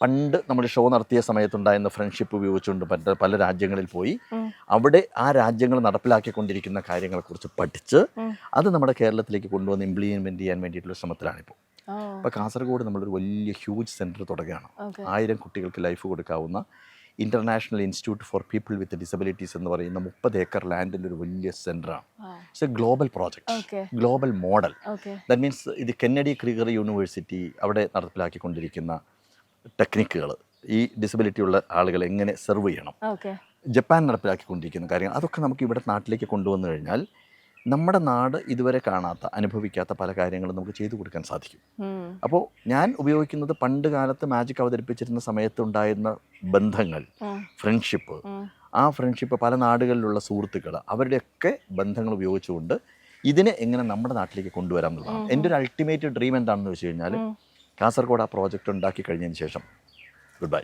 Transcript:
പണ്ട് നമ്മൾ ഷോ നടത്തിയ സമയത്തുണ്ടായിരുന്ന ഫ്രണ്ട്ഷിപ്പ് ഉപയോഗിച്ചുകൊണ്ട് പല രാജ്യങ്ങളിൽ പോയി അവിടെ ആ രാജ്യങ്ങൾ നടപ്പിലാക്കിക്കൊണ്ടിരിക്കുന്ന കാര്യങ്ങളെക്കുറിച്ച് പഠിച്ച് അത് നമ്മുടെ കേരളത്തിലേക്ക് കൊണ്ടുവന്ന് ഇംപ്ലിമെൻറ്റ് ചെയ്യാൻ വേണ്ടിയിട്ടുള്ള ശ്രമത്തിലാണിപ്പോൾ. അപ്പോൾ കാസർഗോഡ് നമ്മളൊരു വലിയ ഹ്യൂജ് സെൻറ്റർ തുടങ്ങുകയാണ്. 1000 കുട്ടികൾക്ക് ലൈഫ് കൊടുക്കാവുന്ന international institute for people with disabilities എന്ന് പറയുന്ന 30 ഏക്കർ ലാൻഡിൻ്റെ ഒരു വലിയ സെൻറ്ററാണ്. It's a global project, global model. That means ഇത് കെന്നഡി ക്രീഗർ യൂണിവേഴ്സിറ്റി അവിടെ നടപ്പിലാക്കിക്കൊണ്ടിരിക്കുന്ന ടെക്നിക്കുകൾ, ഈ ഡിസബിലിറ്റി ഉള്ള ആളുകളെ എങ്ങനെ സെർവ് ചെയ്യണം, ജപ്പാൻ നടപ്പിലാക്കിക്കൊണ്ടിരിക്കുന്ന കാര്യങ്ങൾ, അതൊക്കെ നമുക്ക് ഇവിടെ നാട്ടിലേക്ക് കൊണ്ടുവന്നു കഴിഞ്ഞാൽ നമ്മുടെ നാട് ഇതുവരെ കാണാത്ത അനുഭവിക്കാത്ത പല കാര്യങ്ങളും നമുക്ക് ചെയ്തു കൊടുക്കാൻ സാധിക്കും. അപ്പോൾ ഞാൻ ഉപയോഗിക്കുന്നത് പണ്ട് കാലത്ത് മാജിക് അവതരിപ്പിച്ചിരുന്ന സമയത്തുണ്ടായിരുന്ന ബന്ധങ്ങൾ, ഫ്രണ്ട്ഷിപ്പ്, ആ ഫ്രണ്ട്ഷിപ്പ് പല നാടുകളിലുള്ള സുഹൃത്തുക്കൾ, അവരുടെയൊക്കെ ബന്ധങ്ങൾ ഉപയോഗിച്ചുകൊണ്ട് ഇതിനെ എങ്ങനെ നമ്മുടെ നാട്ടിലേക്ക് കൊണ്ടുവരാം എന്നുള്ളതാണ് എൻ്റെ ഒരു അൾട്ടിമേറ്റ് ഡ്രീം. എന്താണെന്ന് വെച്ച് കഴിഞ്ഞാൽ കാസർഗോഡ് ആ പ്രോജക്റ്റ് ഉണ്ടാക്കി കഴിഞ്ഞതിന് ശേഷം ഗുഡ് ബൈ.